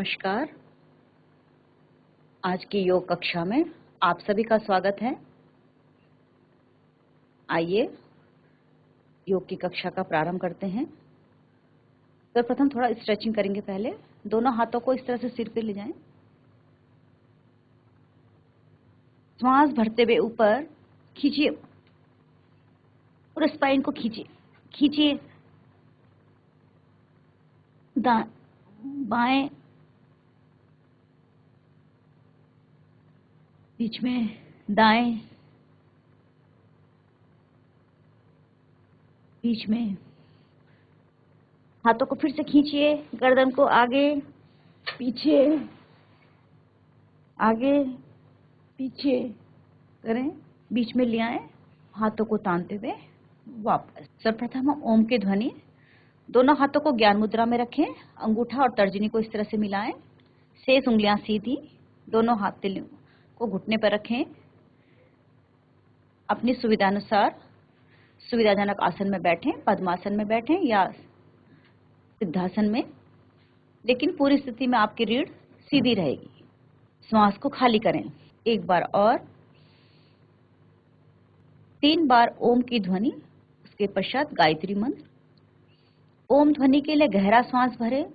नमस्कार। आज की योग कक्षा में आप सभी का स्वागत है। आइए योग की कक्षा का प्रारंभ करते हैं। तो प्रथम थोड़ा स्ट्रेचिंग करेंगे। पहले दोनों हाथों को इस तरह से सिर पे ले जाएं। श्वास भरते हुए ऊपर खींचिए और स्पाइन को खींचिए, खींचिए बाएं, बीच में दाएं, बीच में। हाथों को फिर से खींचिए, गर्दन को आगे पीछे, आगे पीछे करें, बीच में ले आए, हाथों को तानते हुए वापस। सर्वप्रथम हम ओम की ध्वनि, दोनों हाथों को ज्ञान मुद्रा में रखें, अंगूठा और तर्जनी को इस तरह से मिलाएं, शेष उंगलियां सीधी, दोनों हाथ को घुटने पर रखें। अपनी सुविधानुसार सुविधाजनक आसन में बैठें, पद्मासन में बैठें या सिद्धासन में, लेकिन पूरी स्थिति में आपकी रीढ़ सीधी रहेगी। श्वास को खाली करें। एक बार और 3 बार ओम की ध्वनि, उसके पश्चात गायत्री मंत्र। ओम ध्वनि के लिए गहरा श्वास भरें।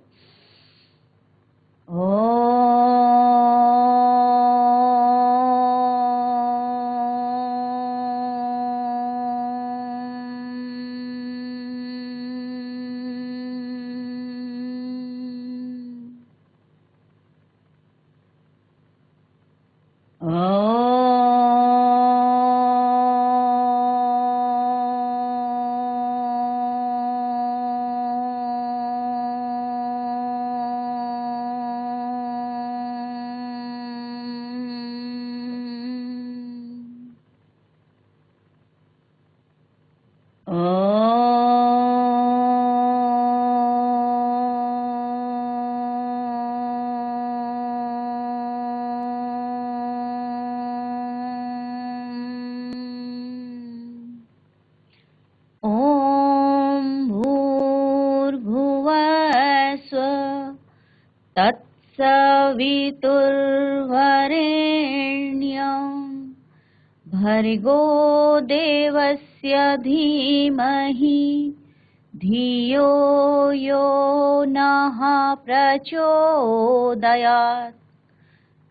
तत्सवितुर्वरेण्यं भर्गो देवस्य धीमहि धियो यो नः प्रचोदयात्।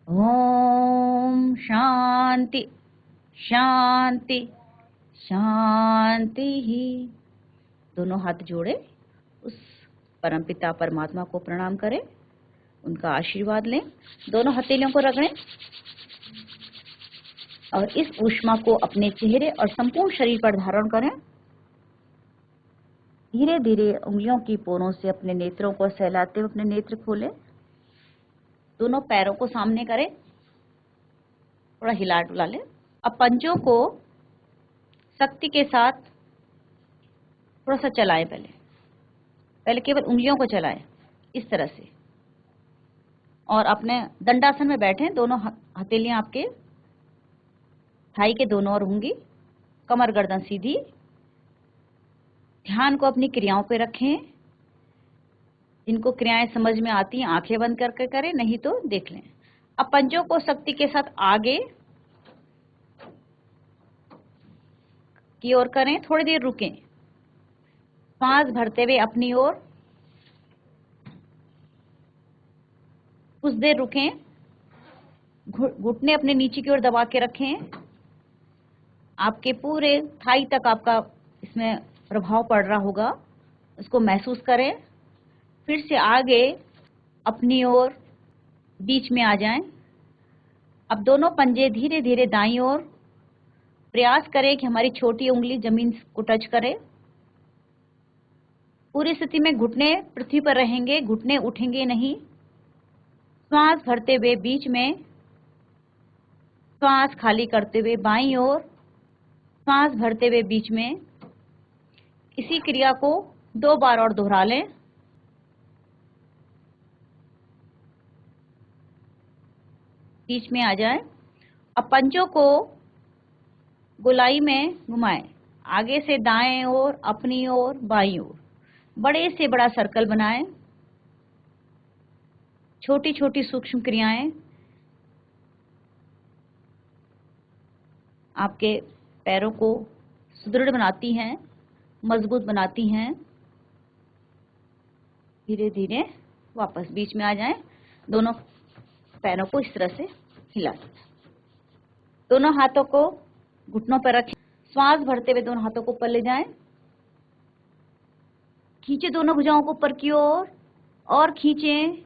ओम शांति शांति शांति ही। दोनों हाथ जोड़े, उस परमपिता परमात्मा को प्रणाम करें, उनका आशीर्वाद लें, दोनों हथेलियों को रगड़ें और इस ऊष्मा को अपने चेहरे और संपूर्ण शरीर पर धारण करें। धीरे धीरे उंगलियों की पोरों से अपने नेत्रों को सहलाते हुए अपने नेत्र खोलें। दोनों पैरों को सामने करें, थोड़ा हिला डुला लें। अब पंजों को शक्ति के साथ थोड़ा सा चलाएं। पहले केवल उंगलियों को चलाएं इस तरह से, और अपने दंडासन में बैठें। दोनों हथेलियां आपके थाई के दोनों ओर होंगी, कमर गर्दन सीधी। ध्यान को अपनी क्रियाओं पे रखें। जिनको क्रियाएं समझ में आती हैं आंखें बंद करके करें, नहीं तो देख लें। अब पंजों को शक्ति के साथ आगे की ओर करें, थोड़ी देर रुकें, सांस भरते हुए अपनी ओर कुछ देर रुकें। घुटने अपने नीचे की ओर दबा के रखें। आपके पूरे थाई तक आपका इसमें प्रभाव पड़ रहा होगा, उसको महसूस करें। फिर से आगे अपनी ओर बीच में आ जाएं। अब दोनों पंजे धीरे धीरे दाईं ओर, प्रयास करें कि हमारी छोटी उंगली जमीन को टच करे। पूरी स्थिति में घुटने पृथ्वी पर रहेंगे, घुटने उठेंगे नहीं। श्वास भरते हुए बीच में, श्वास खाली करते हुए बाईं ओर, श्वास भरते हुए बीच में। इसी क्रिया को 2 बार और दोहरा लें। बीच में आ जाए। अब पंजों को गोलाई में घुमाएं, आगे से दाएं ओर, अपनी ओर, बाईं ओर, बड़े से बड़ा सर्कल बनाएं। छोटी छोटी सूक्ष्म क्रियाएं आपके पैरों को सुदृढ़ बनाती हैं, मजबूत बनाती हैं। धीरे धीरे वापस बीच में आ जाएं। दोनों पैरों को इस तरह से हिला दें। दोनों हाथों को घुटनों पर रखें। श्वास भरते हुए दोनों हाथों को ऊपर ले जाएं। खींचे दोनों भुजाओं को ऊपर की ओर और खींचें।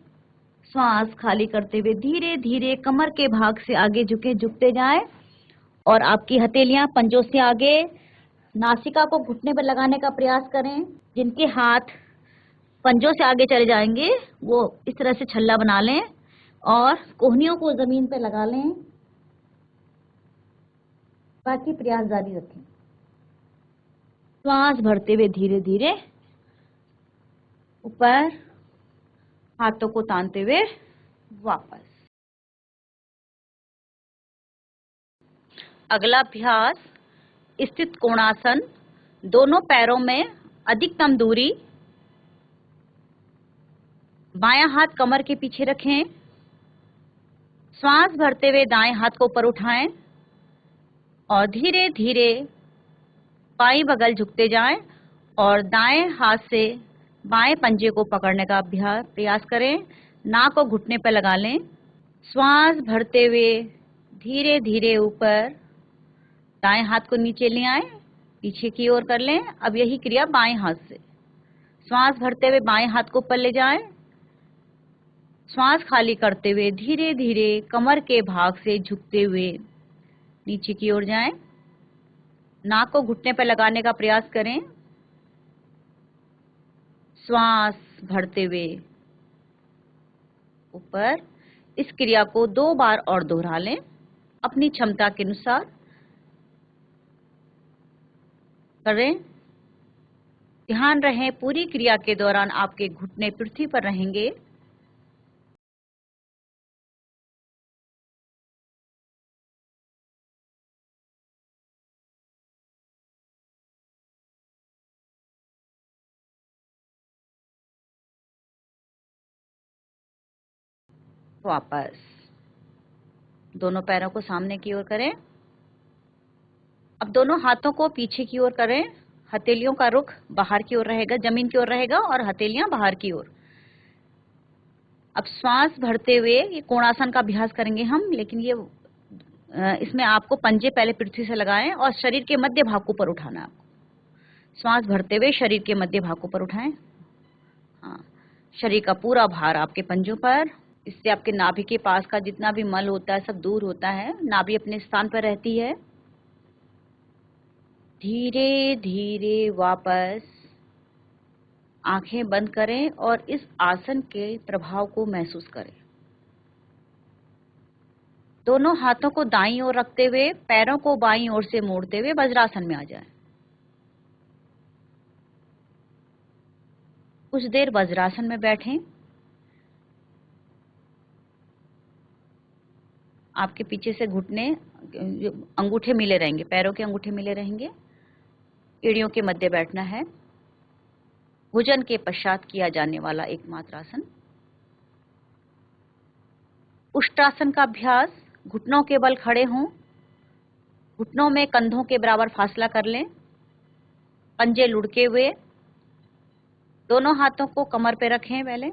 श्वास खाली करते हुए धीरे धीरे कमर के भाग से आगे झुकते जाएं और आपकी हथेलियां पंजों से आगे नासिका को घुटने पर लगाने का प्रयास करें। जिनके हाथ पंजों से आगे चले जाएंगे वो इस तरह से छल्ला बना लें और कोहनियों को जमीन पर लगा लें। बाकी प्रयास जारी रखें। श्वास भरते हुए धीरे धीरे ऊपर, हाथों को तानते हुए वापस। अगला अभ्यास स्थित कोणासन। दोनों पैरों में अधिकतम दूरी। बायां हाथ कमर के पीछे रखें। श्वास भरते हुए दाएं हाथ को ऊपर उठाएं और धीरे धीरे बाईं बगल झुकते जाएं और दाएं हाथ से बाएं पंजे को पकड़ने का प्रयास करें। नाक को घुटने पर लगा लें। श्वास भरते हुए धीरे धीरे ऊपर, दाएं हाथ को नीचे ले आएं, पीछे की ओर कर लें। अब यही क्रिया बाएं हाथ से। श्वास भरते हुए बाएं हाथ को ऊपर ले जाएं। श्वास खाली करते हुए धीरे धीरे कमर के भाग से झुकते हुए नीचे की ओर जाएं। नाक को घुटने पर लगाने का प्रयास करें। श्वास भरते हुए ऊपर। इस क्रिया को 2 बार और दोहरा लें अपनी क्षमता के अनुसार करें। ध्यान रहे पूरी क्रिया के दौरान आपके घुटने पृथ्वी पर रहेंगे। वापस दोनों पैरों को सामने की ओर करें। अब दोनों हाथों को पीछे की ओर करें। हथेलियों का रुख बाहर की ओर रहेगा, जमीन की ओर रहेगा और हथेलियां बाहर की ओर। अब श्वास भरते हुए ये कोणासन का अभ्यास करेंगे हम, लेकिन ये इसमें आपको पंजे पहले पृथ्वी से लगाएं और शरीर के मध्य भाग को ऊपर उठाना है आपको। श्वास भरते हुए शरीर के मध्य भाग को ऊपर उठाएं। हाँ, शरीर का पूरा भार आपके पंजों पर। इससे आपके नाभि के पास का जितना भी मल होता है सब दूर होता है। नाभि अपने स्थान पर रहती है। धीरे धीरे वापस आंखें बंद करें और इस आसन के प्रभाव को महसूस करें। दोनों हाथों को दाईं ओर रखते हुए पैरों को बाईं ओर से मोड़ते हुए वज्रासन में आ जाएं। कुछ देर वज्रासन में बैठें। आपके पीछे से घुटने, अंगूठे मिले रहेंगे, पैरों के अंगूठे मिले रहेंगे। एड़ियों के मध्य बैठना है। भुजन के पश्चात किया जाने वाला एकमात्र आसन। उष्ट्रासन का अभ्यास। घुटनों के बल खड़े हों। घुटनों में कंधों के बराबर फासला कर लें। पंजे लुढ़के हुए। दोनों हाथों को कमर पे रखें पहले।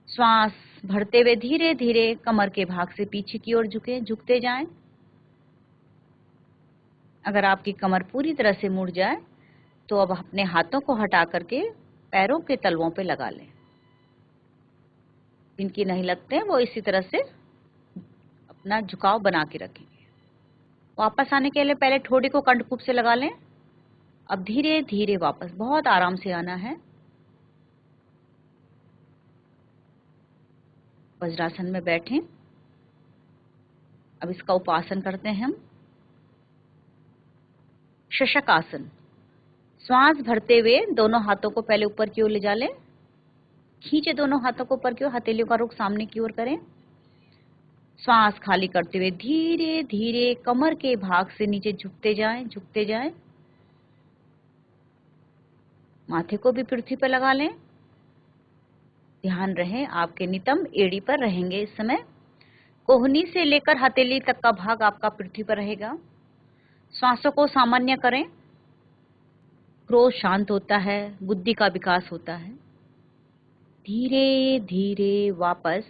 श्वास भरते हुए धीरे धीरे कमर के भाग से पीछे की ओर झुकते जाएं। अगर आपकी कमर पूरी तरह से मुड़ जाए तो अब अपने हाथों को हटा करके पैरों के तलवों पे लगा लें। जिनकी नहीं लगते हैं वो इसी तरह से अपना झुकाव बना के रखेंगे। वापस आने के लिए पहले ठोड़ी को कंठकूप से लगा लें। अब धीरे धीरे वापस बहुत आराम से आना है। वज्रासन में बैठें। अब इसका उपासन करते हैं हम। शशक आसन। श्वास भरते हुए दोनों हाथों को पहले ऊपर की ओर ले जा लें। खींचे दोनों हाथों को ऊपर की ओर, हथेलियों का रुख सामने की ओर करें। श्वास खाली करते हुए धीरे धीरे कमर के भाग से नीचे झुकते जाएं। माथे को भी पृथ्वी पर लगा लें। ध्यान रहे आपके नितंब एड़ी पर रहेंगे। इस समय कोहनी से लेकर हथेली तक का भाग आपका पृथ्वी पर रहेगा। श्वासों को सामान्य करें। क्रोध शांत होता है, बुद्धि का विकास होता है। धीरे धीरे वापस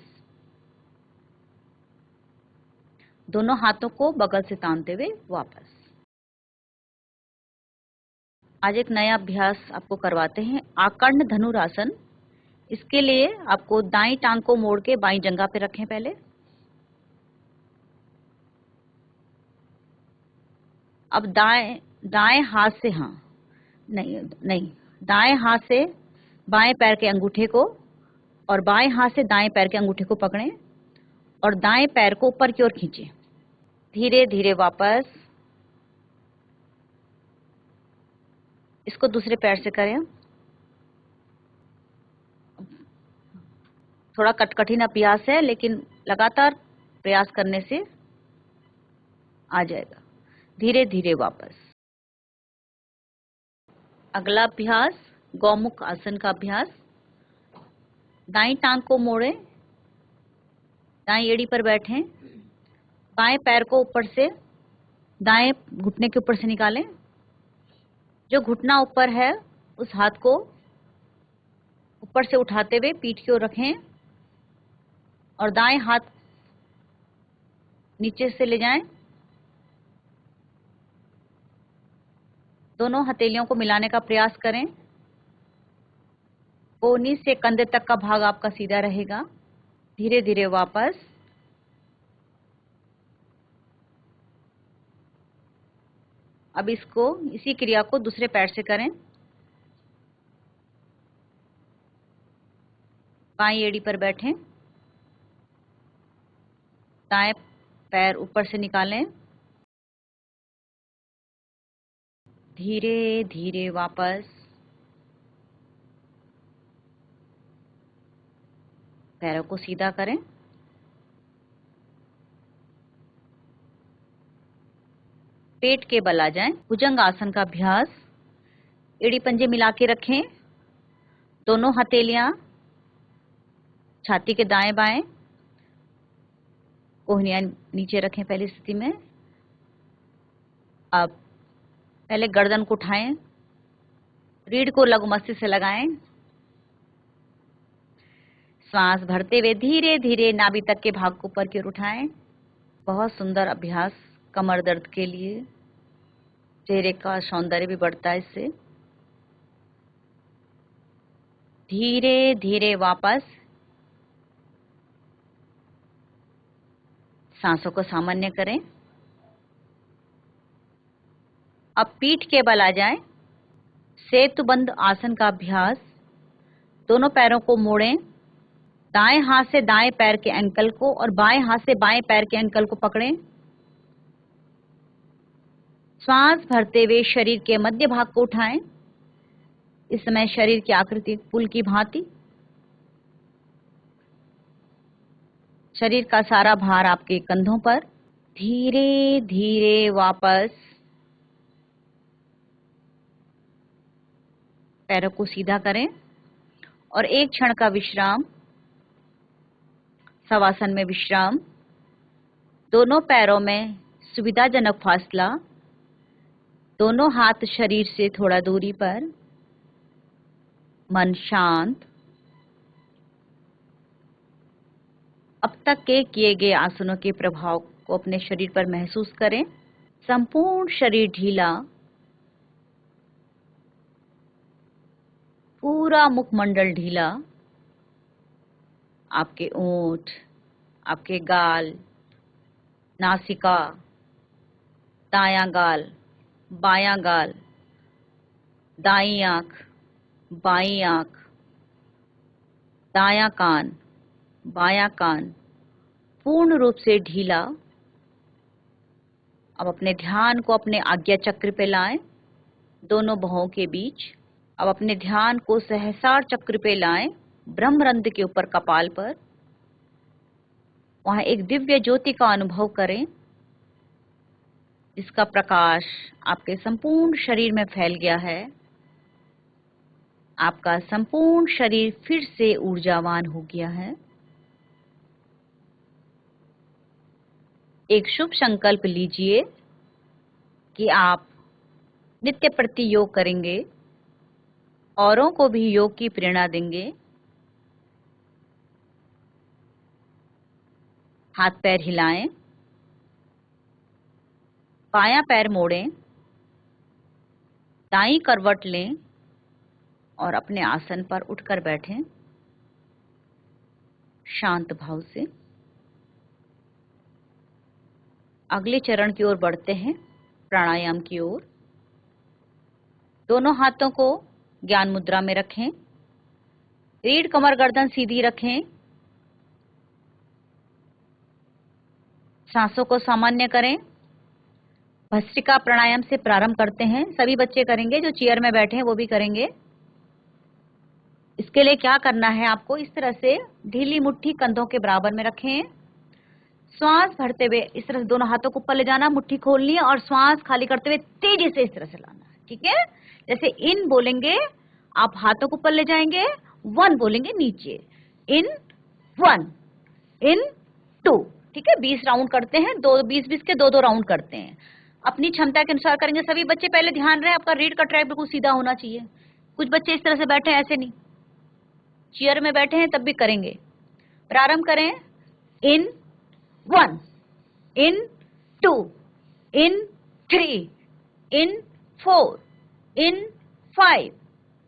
दोनों हाथों को बगल से तानते हुए वापस। आज एक नया अभ्यास आपको करवाते हैं, आकर्ण धनुरासन। इसके लिए आपको दाईं टांग को मोड़ के बाईं जंघा पे रखें पहले। अब दाएं हाथ से दाएं हाथ से बाएं पैर के अंगूठे को और बाएं हाथ से दाएं पैर के अंगूठे को पकड़ें और दाएं पैर को ऊपर की ओर खींचें। धीरे धीरे वापस इसको दूसरे पैर से करें। थोड़ा कठिन अभ्यास है, लेकिन लगातार प्रयास करने से आ जाएगा। धीरे धीरे वापस। अगला अभ्यास गौमुख आसन का अभ्यास। दाईं टांग को मोड़ें, दाईं एड़ी पर बैठें, बाएं पैर को ऊपर से दाएं घुटने के ऊपर से निकालें। जो घुटना ऊपर है उस हाथ को ऊपर से उठाते हुए पीठ की ओर रखें और दाएं हाथ नीचे से ले जाएं। दोनों हथेलियों को मिलाने का प्रयास करें। कोहनी से कंधे तक का भाग आपका सीधा रहेगा। धीरे धीरे वापस। अब इसी क्रिया को दूसरे पैर से करें। बाईं एड़ी पर बैठें, दाएं पैर ऊपर से निकालें। धीरे धीरे वापस। पैरों को सीधा करें। पेट के बल आ जाएं। भुजंग आसन का अभ्यास। एड़ी पंजे मिला के रखें। दोनों हथेलियां छाती के दाएं बाएं, कोहनियां नीचे रखें पहली स्थिति में। अब पहले गर्दन को उठाएं, रीढ़ को लघु मस्तिष्क से लगाएं। श्वास भरते हुए धीरे धीरे नाभि तक के भाग को ऊपर की ओर उठाएं। बहुत सुंदर अभ्यास कमर दर्द के लिए। चेहरे का सौंदर्य भी बढ़ता है इससे। धीरे धीरे वापस। सांसों को सामान्य करें। अब पीठ के बल आ जाएं। सेतुबंद आसन का अभ्यास। दोनों पैरों को मोड़ें, दाएं हाथ से दाएं पैर के एंकल को और बाएं हाथ से बाएं पैर के एंकल को पकड़ें। श्वास भरते हुए शरीर के मध्य भाग को उठाएं। इस समय शरीर की आकृति पुल की भांति। शरीर का सारा भार आपके कंधों पर। धीरे धीरे वापस। पैरों को सीधा करें और एक क्षण का विश्राम। शवासन में विश्राम। दोनों पैरों में सुविधाजनक फासला। दोनों हाथ शरीर से थोड़ा दूरी पर। मन शांत। अब तक के किए गए आसनों के प्रभाव को अपने शरीर पर महसूस करें। संपूर्ण शरीर ढीला। पूरा मुखमंडल ढीला। आपके ओंठ, आपके गाल, नासिका, दायां गाल, बायां गाल, दाईं आंख, बाईं आंख, दायां कान, बायां कान, पूर्ण रूप से ढीला। अब अपने ध्यान को अपने आज्ञा चक्र पे लाएं, दोनों बाहों के बीच। अब अपने ध्यान को सहस्रार चक्र पे लाएं, ब्रह्मरंध्र के ऊपर कपाल पर। वहां एक दिव्य ज्योति का अनुभव करें, जिसका प्रकाश आपके संपूर्ण शरीर में फैल गया है। आपका संपूर्ण शरीर फिर से ऊर्जावान हो गया है। एक शुभ संकल्प लीजिए कि आप नित्य प्रति योग करेंगे, औरों को भी योग की प्रेरणा देंगे। हाथ पैर हिलाएं, बायां पैर मोड़ें, दाईं करवट लें और अपने आसन पर उठकर बैठें शांत भाव से। अगले चरण की ओर बढ़ते हैं, प्राणायाम की ओर। दोनों हाथों को ज्ञान मुद्रा में रखें, रीढ़ कमर गर्दन सीधी रखें, सांसों को सामान्य करें। भस्त्रिका प्राणायाम से प्रारंभ करते हैं। सभी बच्चे करेंगे, जो चेयर में बैठे हैं वो भी करेंगे। इसके लिए क्या करना है, आपको इस तरह से ढीली मुट्ठी कंधों के बराबर में रखें। श्वास भरते हुए इस तरह से दोनों हाथों को ऊपर ले जाना, मुट्ठी खोलनी है और श्वास खाली करते हुए तेजी से इस तरह से लाना है। ठीक है, जैसे इन बोलेंगे आप हाथों को ऊपर ले जाएंगे, 1 बोलेंगे नीचे, इन 1, इन 2। ठीक है, 20 राउंड करते हैं, 20-20 के 2-2 राउंड करते हैं। अपनी क्षमता के अनुसार करेंगे। सभी बच्चे पहले ध्यान रहे, आपका रीढ़ का ट्रैक बिल्कुल सीधा होना चाहिए। कुछ बच्चे इस तरह से बैठे हैं, ऐसे नहीं, चेयर में बैठे हैं तब भी करेंगे। प्रारंभ करें, इन 1, इन 2, इन 3, इन 4, इन 5,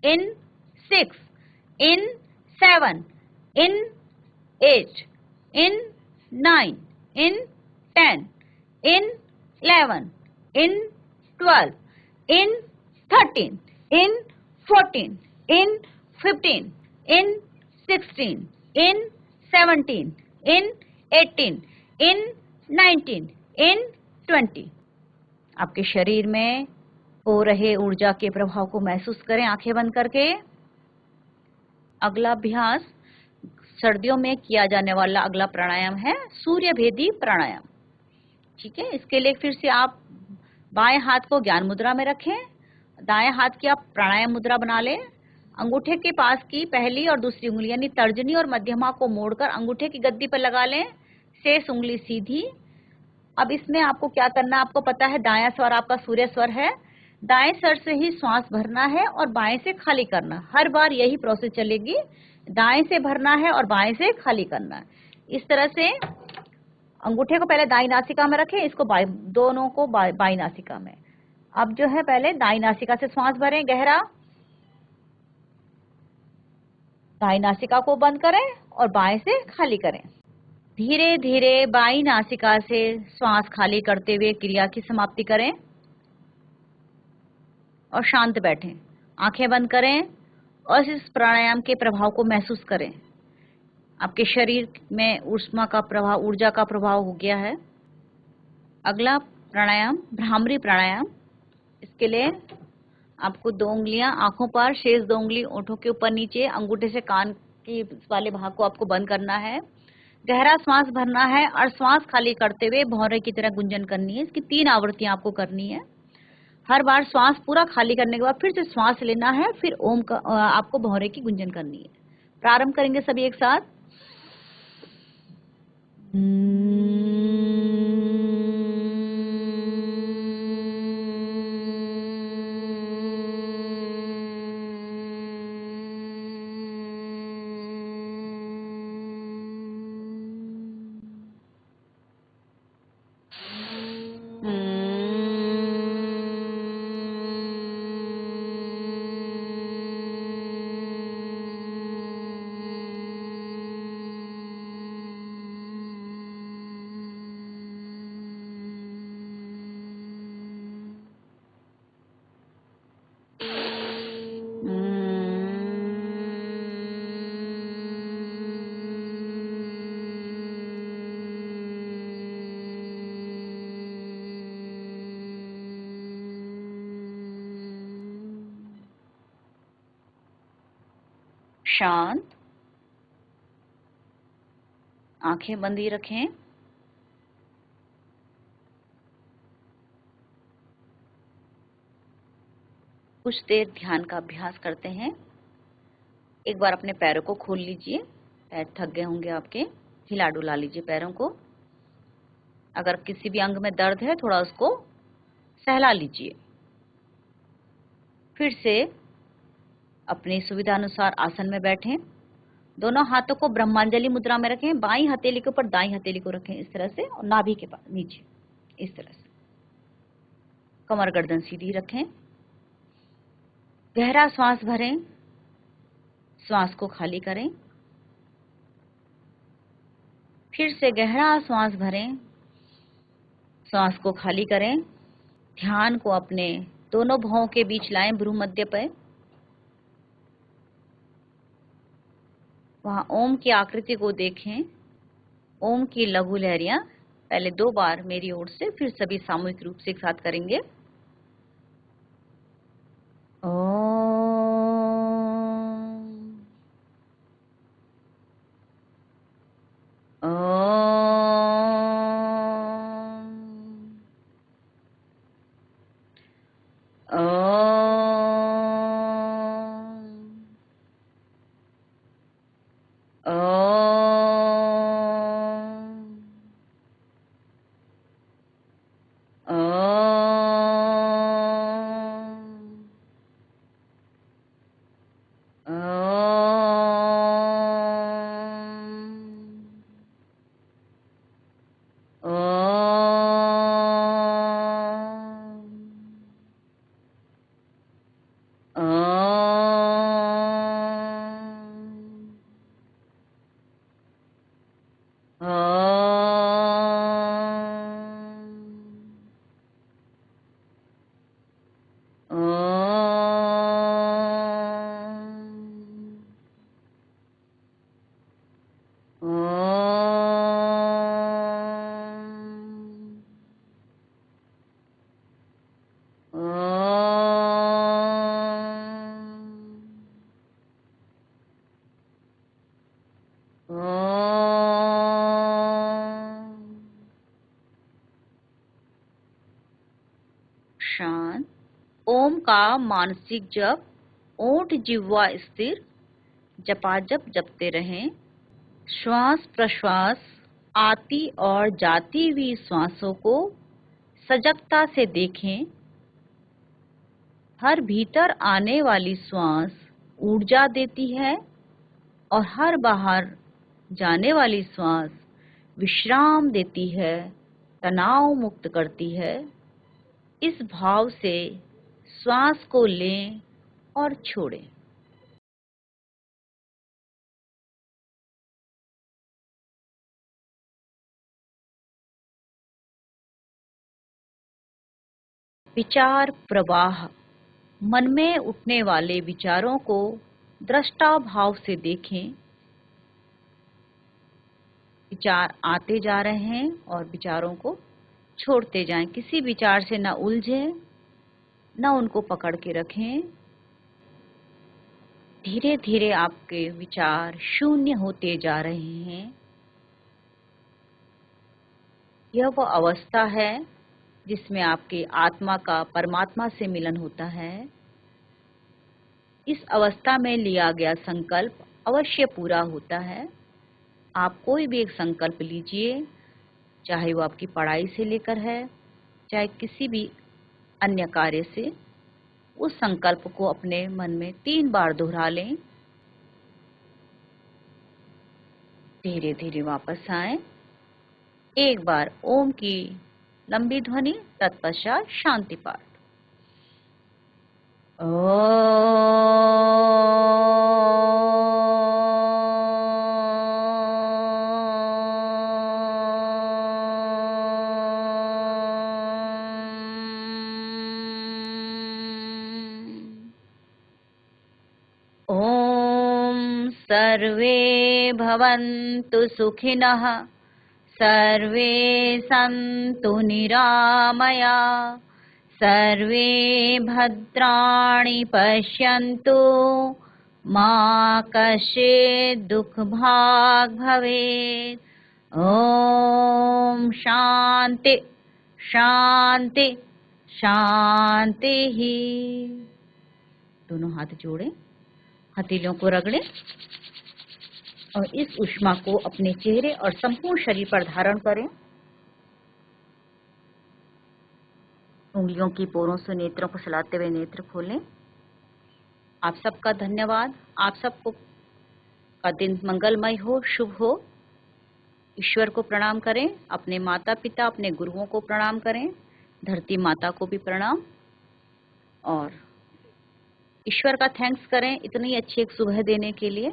इन 6, इन 7, इन 8, इन 9, इन 10, इन 11, इन 12, इन 13, इन 14, इन 15, इन 16, इन 17, इन 18, इन 19, इन 20। आपके शरीर में हो रहे ऊर्जा के प्रभाव को महसूस करें आंखें बंद करके। अगला अभ्यास सर्दियों में किया जाने वाला अगला प्राणायाम है सूर्य भेदी प्राणायाम। ठीक है, इसके लिए फिर से आप बाएं हाथ को ज्ञान मुद्रा में रखें, दाएं हाथ की आप प्राणायाम मुद्रा बना लें। अंगूठे के पास की पहली और दूसरी उंगली यानी तर्जनी और मध्यमा को मोड़कर अंगूठे की गद्दी पर लगा लें, शेष उंगली सीधी। अब इसमें आपको क्या करना, आपको पता है दायां स्वर आपका सूर्य स्वर है। दाएं स्वर से ही श्वास भरना है और बाएं से खाली करना। हर बार यही प्रोसेस चलेगी, दाएं से भरना है और बाएं से खाली करना है। इस तरह से अंगूठे को पहले दाईं नासिका में रखें, इसको दोनों को बाईं नासिका में। अब जो है पहले दाईं नासिका से श्वास भरें गहरा, दाईं नासिका को बंद करें और बाएं से खाली करें। धीरे धीरे बाईं नासिका से श्वास खाली करते हुए क्रिया की समाप्ति करें और शांत बैठें। आंखें बंद करें और इस प्राणायाम के प्रभाव को महसूस करें। आपके शरीर में ऊष्मा का प्रभाव, ऊर्जा का प्रभाव हो गया है। अगला प्राणायाम भ्रामरी प्राणायाम। इसके लिए आपको 2 उंगलियां आंखों पर, शेष 2 उंगली ओंठों के ऊपर नीचे, अंगूठे से कान की वाले भाग को आपको बंद करना है। गहरा श्वास भरना है और श्वास खाली करते हुए भौरे की तरह गुंजन करनी है। इसकी 3 आवृत्तियां आपको करनी है। हर बार श्वास पूरा खाली करने के बाद फिर से श्वास लेना है, फिर ओम का आपको भौरे की गुंजन करनी है। प्रारंभ करेंगे सभी एक साथ। शांत, आंखें बंद ही रखें। कुछ देर ध्यान का अभ्यास करते हैं। एक बार अपने पैरों को खोल लीजिए, पैर थक गए होंगे आपके, हिला डुला लीजिए पैरों को। अगर किसी भी अंग में दर्द है थोड़ा उसको सहला लीजिए। फिर से अपनी सुविधा अनुसार आसन में बैठें। दोनों हाथों को ब्रह्मांजलि मुद्रा में रखें, बाईं हथेली के ऊपर दाईं हथेली को रखें इस तरह से, और नाभि के पास नीचे इस तरह से। कमर गर्दन सीधी रखें। गहरा श्वास भरें, श्वास को खाली करें। फिर से गहरा श्वास भरें, श्वास को खाली करें। ध्यान को अपने दोनों भौं के बीच लाएं, भ्रू मध्य पर। वहां ओम की आकृति को देखें। ओम की लघु लहरियां पहले 2 बार मेरी ओर से, फिर सभी सामूहिक रूप से एक साथ करेंगे। ओम, शांत। ओम का मानसिक जप, ओंठ जिह्वा स्थिर, जपाजप जपते रहें। श्वास प्रश्वास, आती और जाती हुई श्वासों को सजगता से देखें। हर भीतर आने वाली श्वास ऊर्जा देती है और हर बाहर जाने वाली श्वास विश्राम देती है, तनाव मुक्त करती है। इस भाव से श्वास को लें और छोड़ें। विचार प्रवाह, मन में उठने वाले विचारों को दृष्टा भाव से देखें। विचार आते जा रहे हैं और विचारों को छोड़ते जाएं। किसी विचार से न उलझें, न उनको पकड़ के रखें। धीरे धीरे आपके विचार शून्य होते जा रहे हैं। यह वो अवस्था है जिसमें आपके आत्मा का परमात्मा से मिलन होता है। इस अवस्था में लिया गया संकल्प अवश्य पूरा होता है। आप कोई भी एक संकल्प लीजिए, चाहे वो आपकी पढ़ाई से लेकर है, चाहे किसी भी अन्य कार्य से। उस संकल्प को अपने मन में 3 बार दोहरा लें। धीरे धीरे वापस आएं। एक बार ओम की लंबी ध्वनि, तत्पश्चात शांति पाठ। ओम सर्वे भवन्तु सुखिनः, सर्वे सन्तु निरामया, सर्वे भद्राणि पश्यन्तु, मा कश्चित् दुःखभाग् भवेत्। ओम शांति शांति शांति ही। दोनों हाथ जोड़ें, हथेलियों को रगड़ें और इस ऊष्मा को अपने चेहरे और संपूर्ण शरीर पर धारण करें। उंगलियों की पोरों से नेत्रों को सहलाते हुए नेत्र खोलें। आप सबका धन्यवाद। आप सबको का दिन मंगलमय हो, शुभ हो। ईश्वर को प्रणाम करें, अपने माता पिता, अपने गुरुओं को प्रणाम करें, धरती माता को भी प्रणाम, और ईश्वर का थैंक्स करें इतनी अच्छी एक सुबह देने के लिए।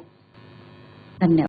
धन्यवाद।